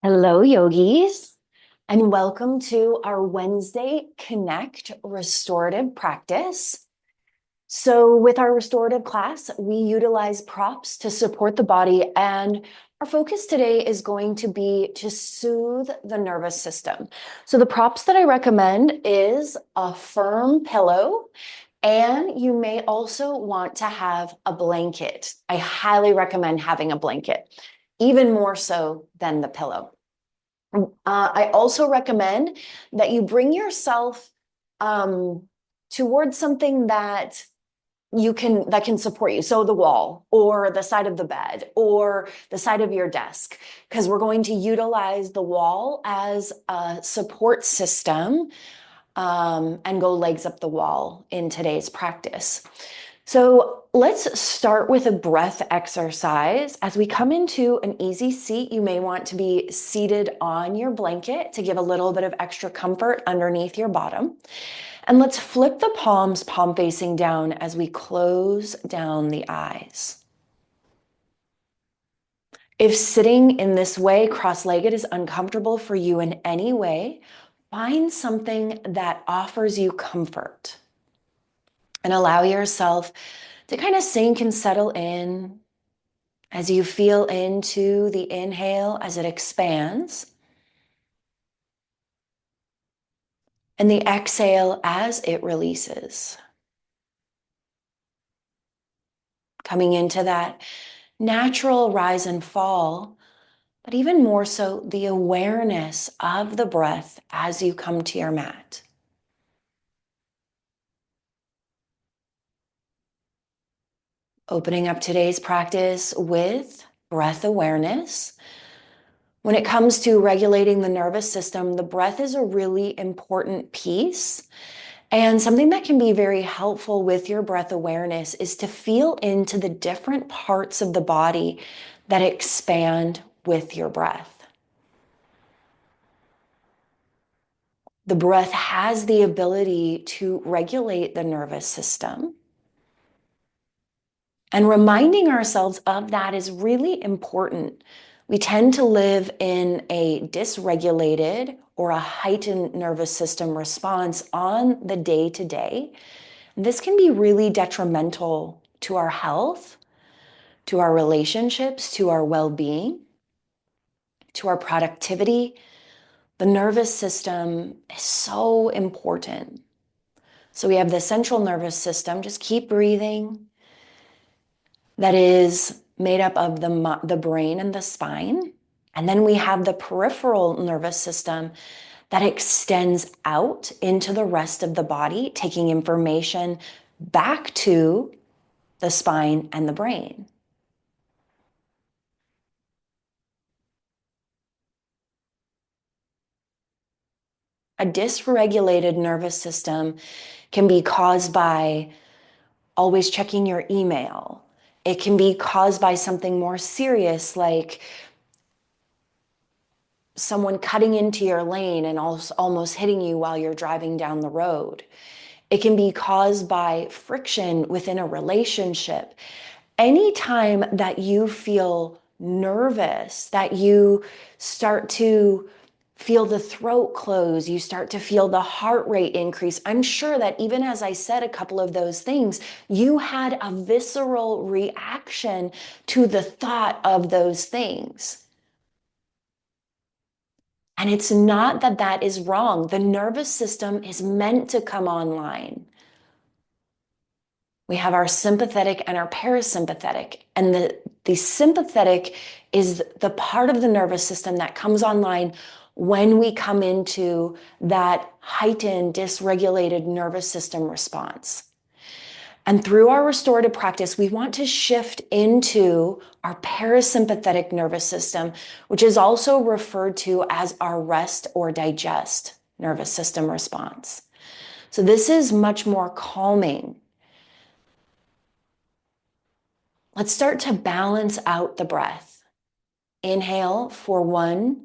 Hello, yogis, and welcome to our Wednesday Connect restorative practice. So, with our restorative class, we utilize props to support the body, and our focus today is going to be to soothe the nervous system. So, the props that I recommend is a firm pillow, and you may also want to have a blanket. I highly recommend having a blanket, even more so than the pillow. I also recommend that you bring yourself towards something that can support you. So the wall or the side of the bed or the side of your desk, because we're going to utilize the wall as a support system and go legs up the wall in today's practice. So let's start with a breath exercise. As we come into an easy seat, you may want to be seated on your blanket to give a little bit of extra comfort underneath your bottom. And let's flip the palms, palm facing down as we close down the eyes. If sitting in this way, cross-legged, is uncomfortable for you in any way, find something that offers you comfort and allow yourself to kind of sink and settle in as you feel into the inhale as it expands and the exhale as it releases. Coming into that natural rise and fall, but even more so the awareness of the breath as you come to your mat. Opening up today's practice with breath awareness. When it comes to regulating the nervous system, the breath is a really important piece. And something that can be very helpful with your breath awareness is to feel into the different parts of the body that expand with your breath. The breath has the ability to regulate the nervous system. And reminding ourselves of that is really important. We tend to live in a dysregulated or a heightened nervous system response on the day-to-day. This can be really detrimental to our health, to our relationships, to our well-being, to our productivity. The nervous system is so important. So we have the central nervous system. Just keep breathing. That is made up of the brain and the spine. And then we have the peripheral nervous system that extends out into the rest of the body, taking information back to the spine and the brain. A dysregulated nervous system can be caused by always checking your email. It can be caused by something more serious like someone cutting into your lane and almost hitting you while you're driving down the road. It can be caused by friction within a relationship. Anytime that you feel nervous, that you start to feel the throat close, you start to feel the heart rate increase. I'm sure that even as I said a couple of those things, you had a visceral reaction to the thought of those things. And it's not that that is wrong. The nervous system is meant to come online. We have our sympathetic and our parasympathetic. And the sympathetic is the part of the nervous system that comes online when we come into that heightened, dysregulated nervous system response. And through our restorative practice, we want to shift into our parasympathetic nervous system, which is also referred to as our rest or digest nervous system response. So this is much more calming. Let's start to balance out the breath. Inhale for 1,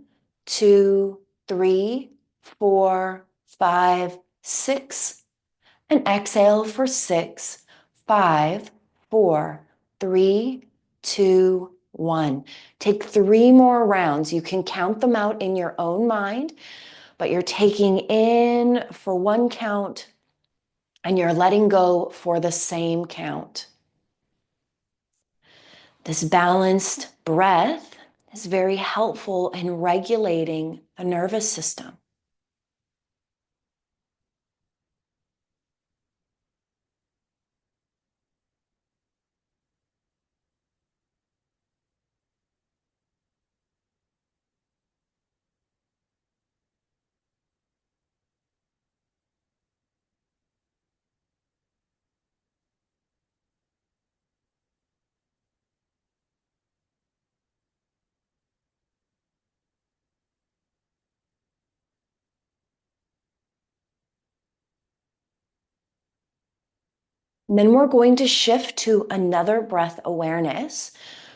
2, 3, 4, 5, 6. And exhale for 6, 5, 4, 3, 2, 1. Take 3 more rounds. You can count them out in your own mind, but you're taking in for 1 count and you're letting go for the same count. This balanced breath is very helpful in regulating the nervous system. And then we're going to shift to another breath awareness,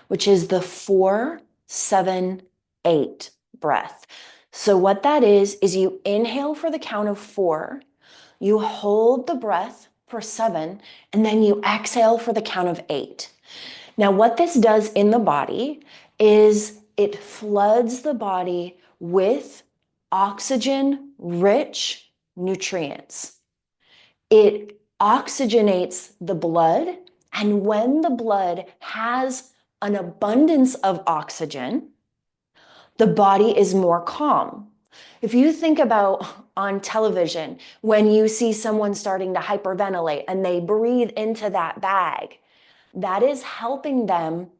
which is the 4, 7, 8 breath. So what that is you inhale for the count of 4, you hold the breath for 7, and then you exhale for the count of 8. Now, what this does in the body is it floods the body with oxygen-rich nutrients. It oxygenates the blood, and when the blood has an abundance of oxygen, the body is more calm. If you think about on television, when you see someone starting to hyperventilate and they breathe into that bag, that is helping them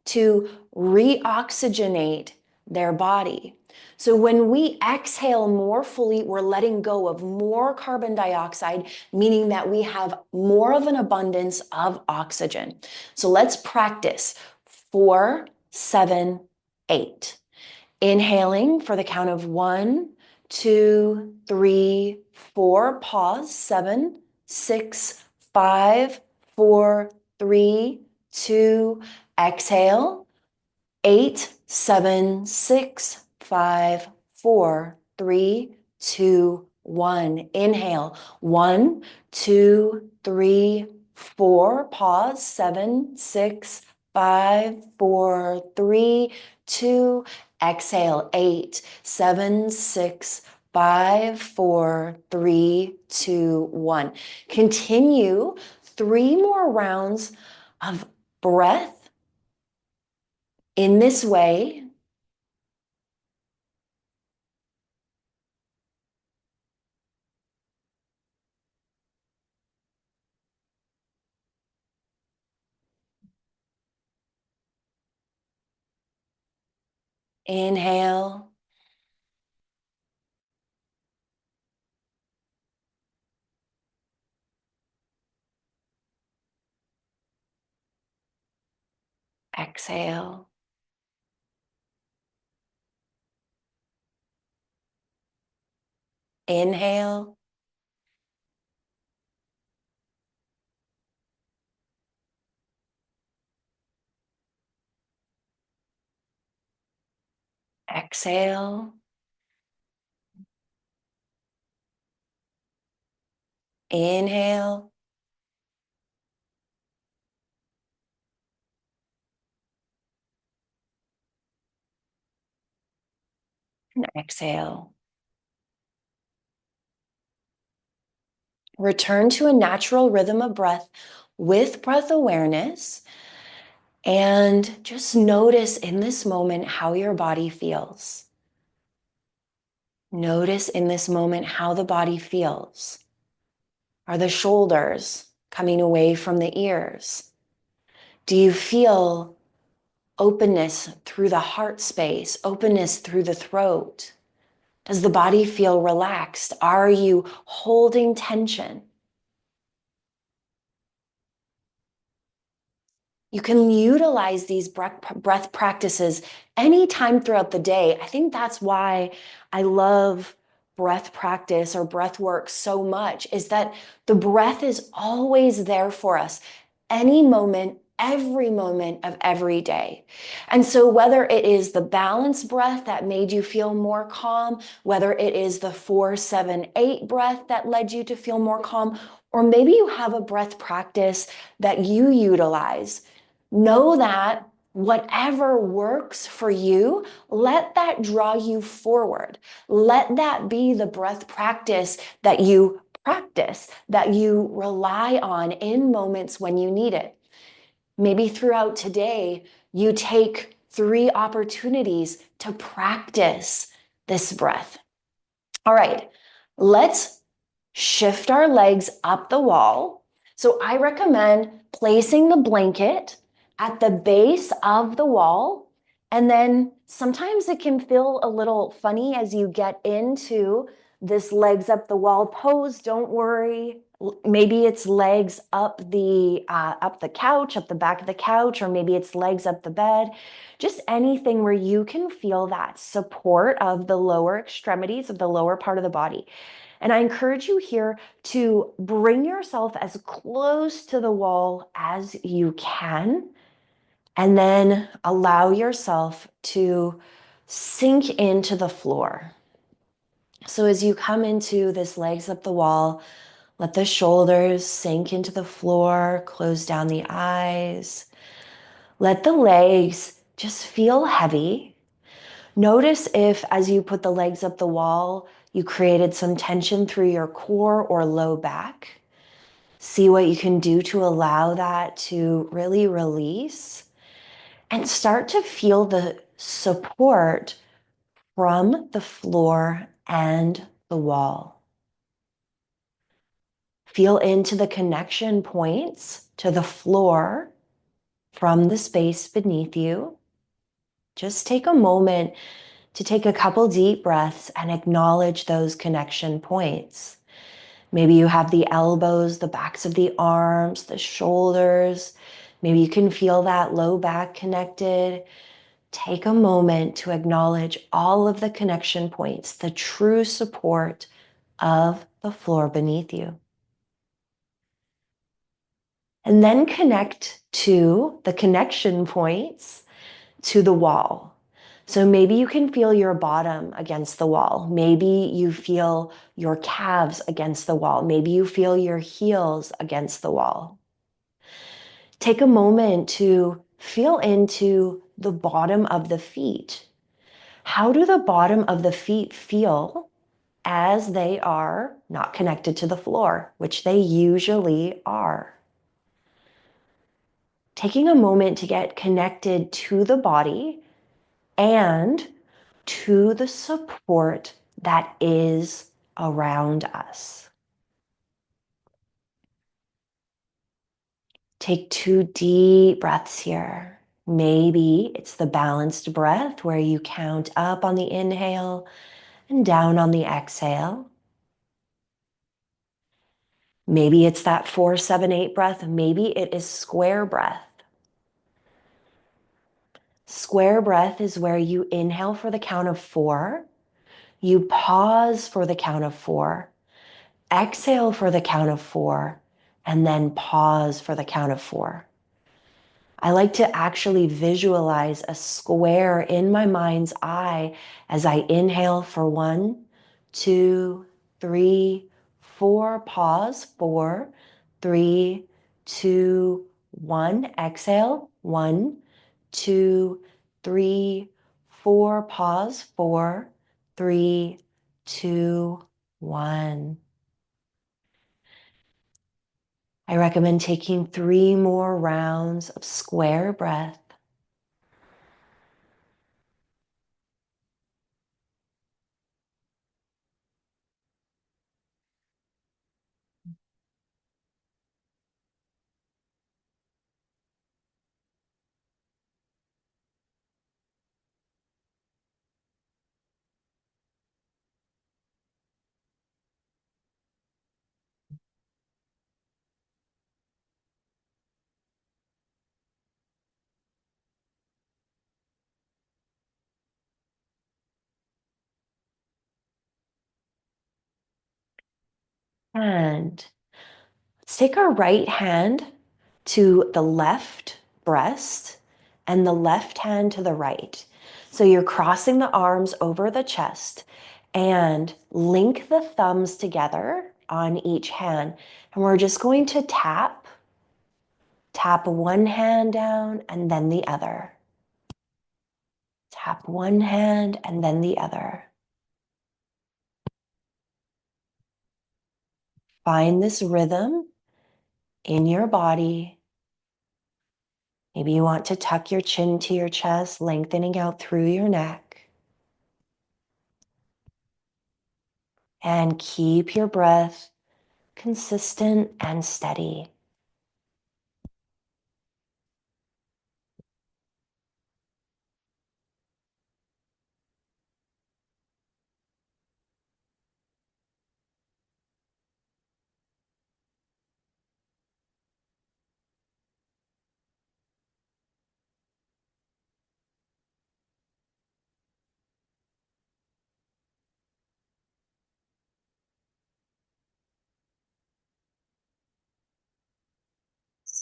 to reoxygenate their body. So when we exhale more fully, we're letting go of more carbon dioxide, meaning that we have more of an abundance of oxygen. So let's practice 4, 7, 8. Inhaling for the count of 1, 2, 3, 4. Pause. 7, 6, 5, 4, 3, 2. Exhale. 8, 7, 6, 5, 4, 3, 2, 1. Inhale. 1, 2, 3, 4. Pause. 7, 6, 5, 4, 3, 2. Exhale. 8, 7, 6, 5, 4, 3, 2, 1. Continue 3 more rounds of breath in this way. Inhale. Exhale. Inhale. Exhale. Inhale. And exhale. Return to a natural rhythm of breath with breath awareness. And just notice in this moment how your body feels. Notice in this moment how the body feels. Are the shoulders coming away from the ears? Do you feel openness through the heart space, openness through the throat? Does the body feel relaxed? Are you holding tension? You can utilize these breath practices anytime throughout the day. I think that's why I love breath practice or breath work so much, is that the breath is always there for us, any moment, every moment of every day. And so whether it is the balanced breath that made you feel more calm, whether it is the 4, 7, 8 breath that led you to feel more calm, or maybe you have a breath practice that you utilize, know that Whatever works for you, let that draw you forward. Let that be the breath practice, that you rely on in moments when you need it. Maybe throughout today, you take 3 opportunities to practice this breath. All right, let's shift our legs up the wall. So I recommend placing the blanket at the base of the wall. And then sometimes it can feel a little funny as you get into this legs up the wall pose. Don't worry. Maybe it's legs up the couch, up the back of the couch, or maybe it's legs up the bed. Just anything where you can feel that support of the lower extremities of the lower part of the body. And I encourage you here to bring yourself as close to the wall as you can, and then allow yourself to sink into the floor. So as you come into this legs up the wall, let the shoulders sink into the floor, close down the eyes. Let the legs just feel heavy. Notice if, as you put the legs up the wall, you created some tension through your core or low back. See what you can do to allow that to really release, and start to feel the support from the floor and the wall. Feel into the connection points to the floor from the space beneath you. Just take a moment to take a couple deep breaths and acknowledge those connection points. Maybe you have the elbows, the backs of the arms, the shoulders. Maybe you can feel that low back connected. Take a moment to acknowledge all of the connection points, the true support of the floor beneath you. And then connect to the connection points to the wall. So maybe you can feel your bottom against the wall. Maybe you feel your calves against the wall. Maybe you feel your heels against the wall. Take a moment to feel into the bottom of the feet. How do the bottom of the feet feel as they are not connected to the floor, which they usually are? Taking a moment to get connected to the body and to the support that is around us. Take 2 deep breaths here. Maybe it's the balanced breath where you count up on the inhale and down on the exhale. Maybe it's that 4-7-8 breath. Maybe it is square breath. Square breath is where you inhale for the count of 4. You pause for the count of 4. Exhale for the count of 4. And then pause for the count of 4. I like to actually visualize a square in my mind's eye as I inhale for 1, 2, 3, 4. Pause. 4, 3, 2, 1. Exhale. 1, 2, 3, 4. Pause. 4, 3, 2, 1. I recommend taking 3 more rounds of square breath. And let's take our right hand to the left breast and the left hand to the right. So you're crossing the arms over the chest and link the thumbs together on each hand. And we're just going to tap one hand down and then the other. Tap one hand and then the other. Find this rhythm in your body. Maybe you want to tuck your chin to your chest, lengthening out through your neck. And keep your breath consistent and steady.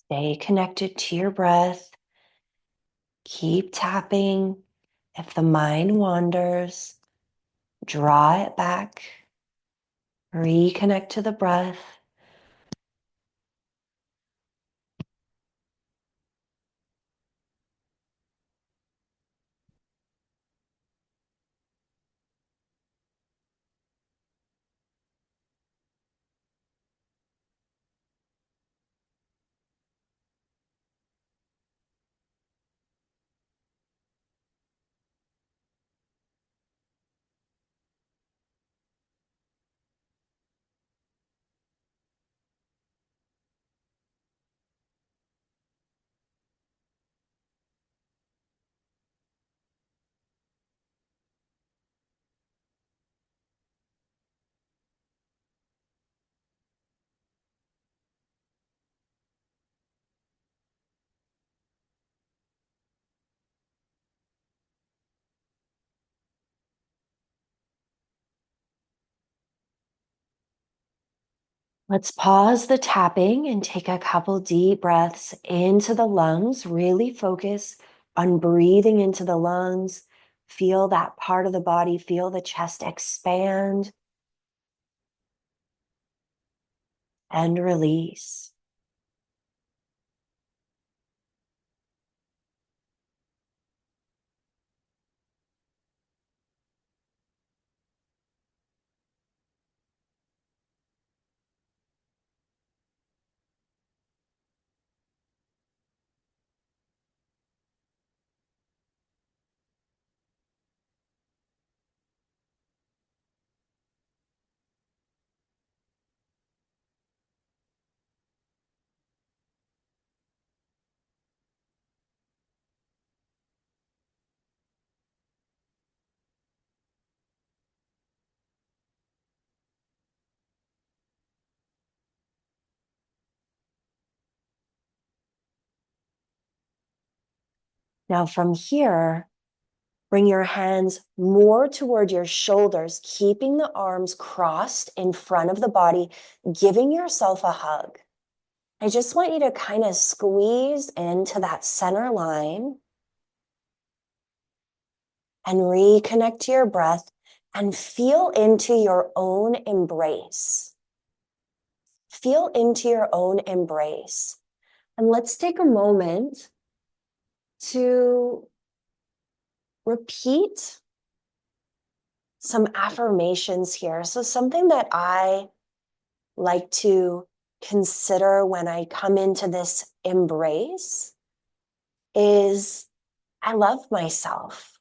Stay connected to your breath. Keep tapping. If the mind wanders, draw it back. Reconnect to the breath. Let's pause the tapping and take a couple deep breaths into the lungs. Really focus on breathing into the lungs. Feel that part of the body, feel the chest expand and release. Now from here, bring your hands more toward your shoulders, keeping the arms crossed in front of the body, giving yourself a hug. I just want you to kind of squeeze into that center line and reconnect to your breath and feel into your own embrace. Feel into your own embrace. And let's take a moment to repeat some affirmations here. So something that I like to consider when I come into this embrace is I love myself.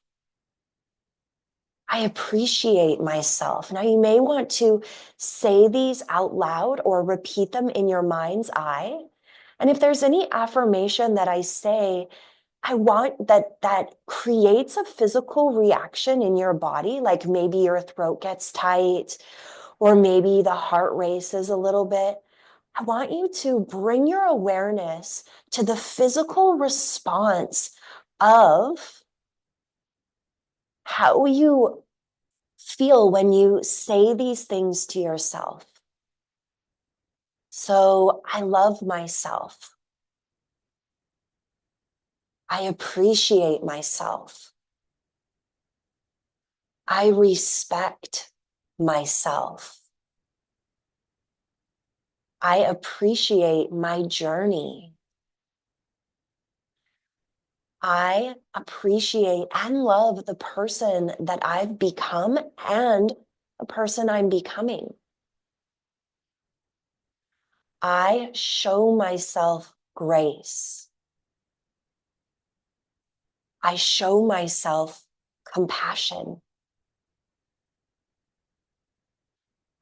I appreciate myself. Now, you may want to say these out loud or repeat them in your mind's eye. And if there's any affirmation that I say, I want that creates a physical reaction in your body, like maybe your throat gets tight or maybe the heart races a little bit. I want you to bring your awareness to the physical response of how you feel when you say these things to yourself. So, I love myself. I appreciate myself. I respect myself. I appreciate my journey. I appreciate and love the person that I've become and the person I'm becoming. I show myself grace. I show myself compassion.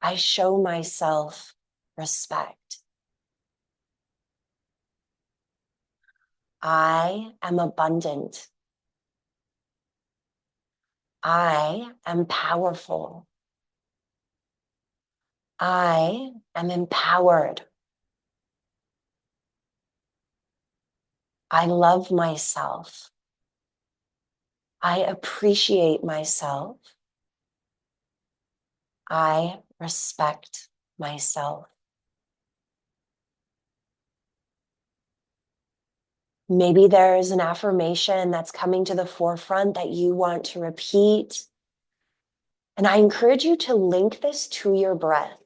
I show myself respect. I am abundant. I am powerful. I am empowered. I love myself. I appreciate myself. I respect myself. Maybe there's an affirmation that's coming to the forefront that you want to repeat. And I encourage you to link this to your breath.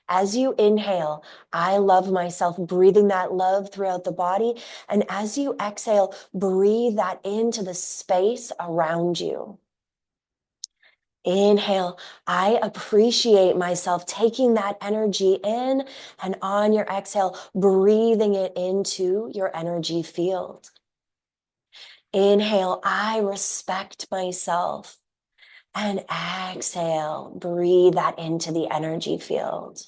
As you inhale, I love myself, breathing that love throughout the body. And as you exhale, breathe that into the space around you. Inhale, I appreciate myself, taking that energy in, and on your exhale, breathing it into your energy field. Inhale, I respect myself. And exhale, breathe that into the energy field.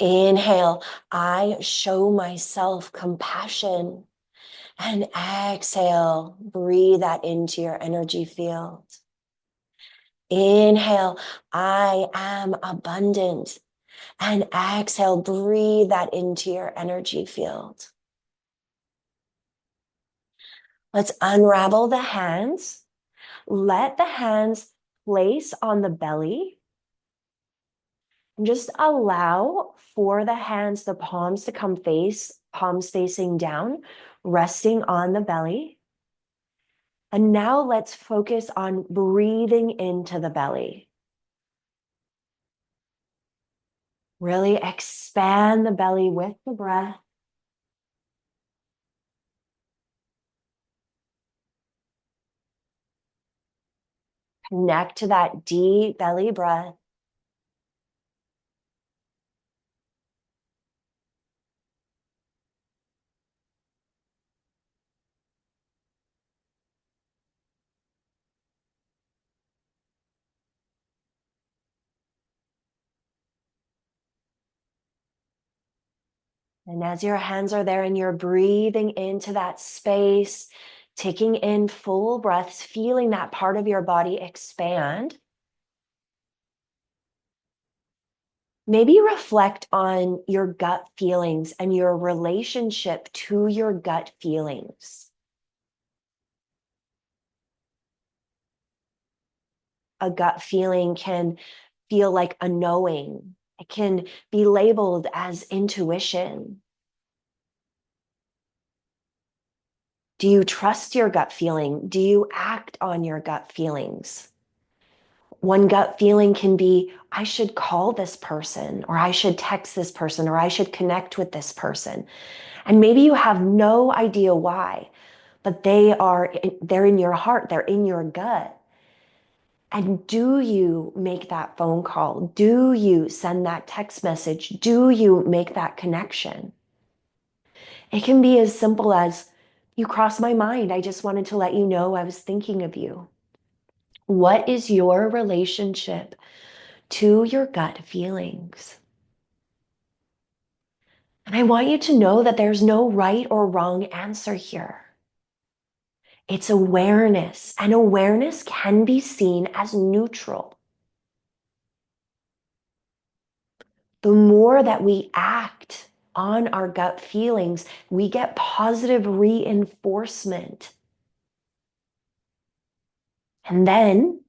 Inhale, I show myself compassion. And exhale, breathe that into your energy field. Inhale, I am abundant. And exhale, breathe that into your energy field. Let's unravel the hands. Let the hands place on the belly. And just allow for the hands, the palms to come palms facing down, resting on the belly. And now let's focus on breathing into the belly. Really expand the belly with the breath. Connect to that deep belly breath. And as your hands are there and you're breathing into that space, taking in full breaths, feeling that part of your body expand. Maybe reflect on your gut feelings and your relationship to your gut feelings. A gut feeling can feel like a knowing. It can be labeled as intuition. Do you trust your gut feeling? Do you act on your gut feelings? One gut feeling can be, I should call this person, or I should text this person, or I should connect with this person. And maybe you have no idea why, but they're in your heart, they're in your gut. And do you make that phone call? Do you send that text message? Do you make that connection? It can be as simple as, you crossed my mind. I just wanted to let you know I was thinking of you. What is your relationship to your gut feelings? And I want you to know that there's no right or wrong answer here. It's awareness, and awareness can be seen as neutral. The more that we act on our gut feelings, we get positive reinforcement. And then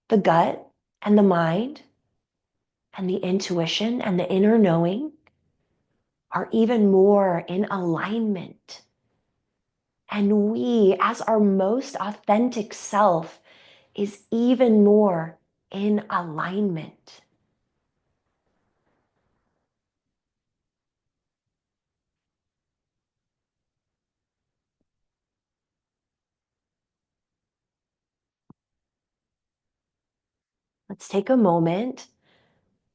the gut and the mind and the intuition and the inner knowing are even more in alignment. And we, as our most authentic self, is even more in alignment. Let's take a moment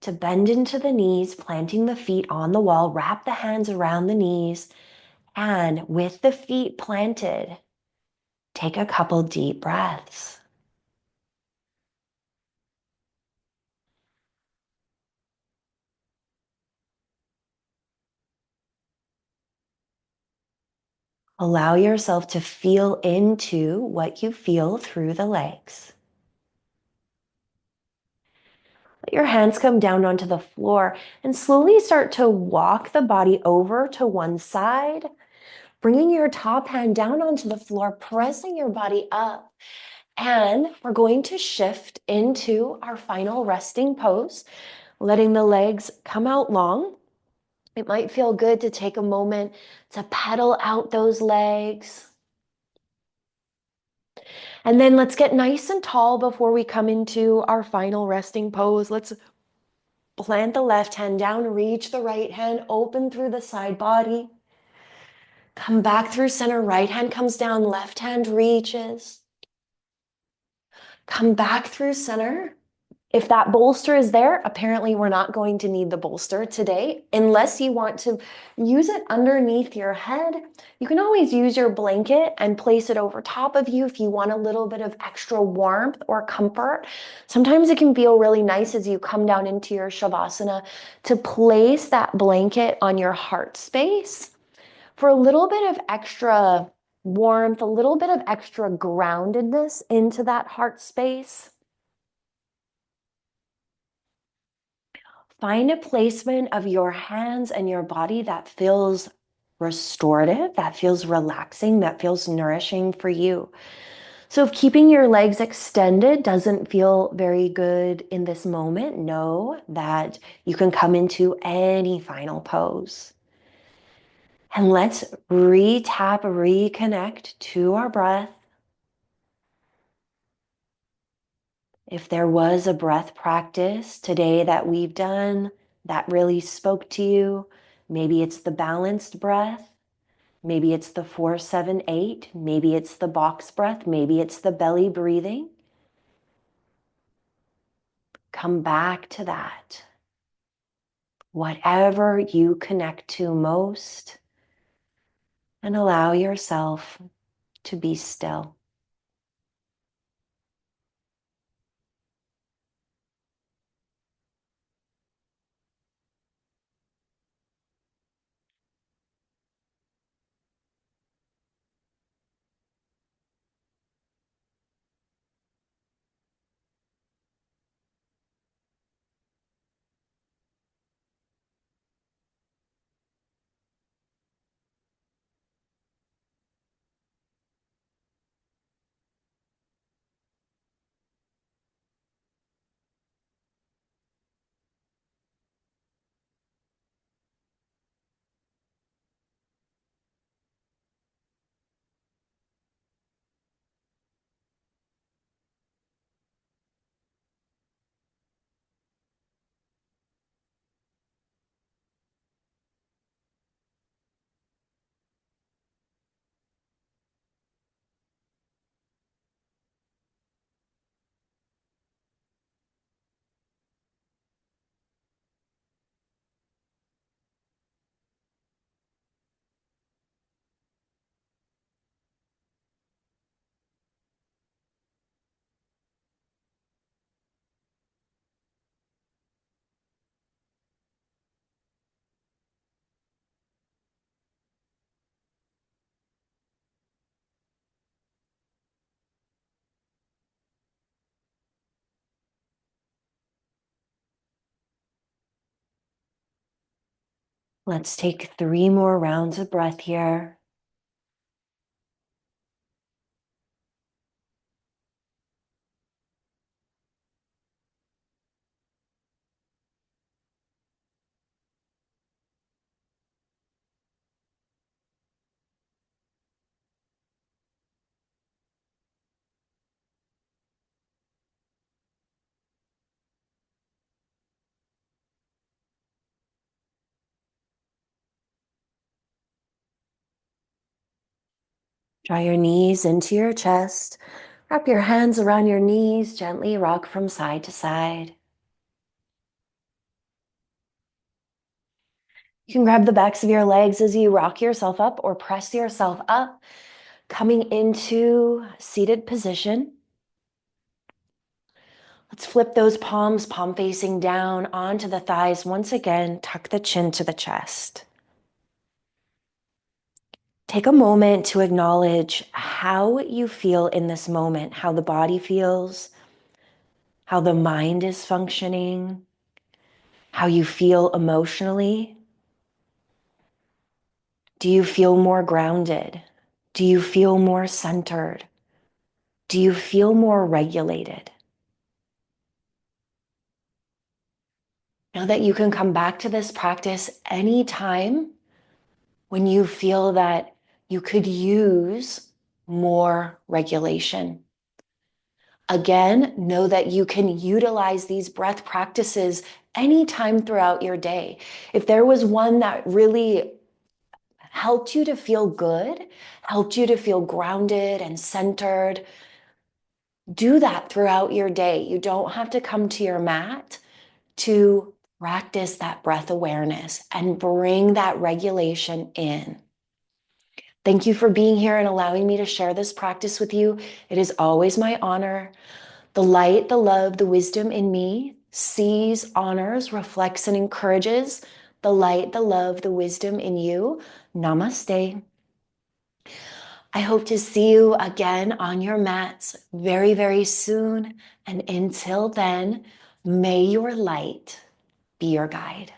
to bend into the knees, planting the feet on the wall. Wrap the hands around the knees. And with the feet planted, take a couple deep breaths. Allow yourself to feel into what you feel through the legs. Let your hands come down onto the floor and slowly start to walk the body over to one side, bringing your top hand down onto the floor, pressing your body up. And we're going to shift into our final resting pose, letting the legs come out long. It might feel good to take a moment to pedal out those legs. And then let's get nice and tall before we come into our final resting pose. Let's plant the left hand down, reach the right hand, open through the side body. Come back through center, right hand comes down, left hand reaches. Come back through center. If that bolster is there, apparently we're not going to need the bolster today, unless you want to use it underneath your head. You can always use your blanket and place it over top of you if you want a little bit of extra warmth or comfort. Sometimes it can feel really nice as you come down into your Shavasana to place that blanket on your heart space for a little bit of extra warmth, a little bit of extra groundedness into that heart space. Find a placement of your hands and your body that feels restorative, that feels relaxing, that feels nourishing for you. So if keeping your legs extended doesn't feel very good in this moment, know that you can come into any final pose. And let's re-tap, reconnect to our breath. If there was a breath practice today that we've done that really spoke to you, maybe it's the balanced breath, maybe it's the 4-7-8, maybe it's the box breath, maybe it's the belly breathing. Come back to that. Whatever you connect to most, and allow yourself to be still. Let's take 3 more rounds of breath here. Draw your knees into your chest. Wrap your hands around your knees, gently rock from side to side. You can grab the backs of your legs as you rock yourself up or press yourself up, coming into seated position. Let's flip those palms, palm facing down onto the thighs. Once again, tuck the chin to the chest. Take a moment to acknowledge how you feel in this moment, how the body feels, how the mind is functioning, how you feel emotionally. Do you feel more grounded? Do you feel more centered? Do you feel more regulated? Know that you can come back to this practice anytime when you feel that you could use more regulation. Again, know that you can utilize these breath practices anytime throughout your day. If there was one that really helped you to feel good, helped you to feel grounded and centered, do that throughout your day. You don't have to come to your mat to practice that breath awareness and bring that regulation in. Thank you for being here and allowing me to share this practice with you. It is always my honor. The light, the love, the wisdom in me sees, honors, reflects, and encourages the light, the love, the wisdom in you. Namaste. I hope to see you again on your mats very, very soon. And until then, may your light be your guide.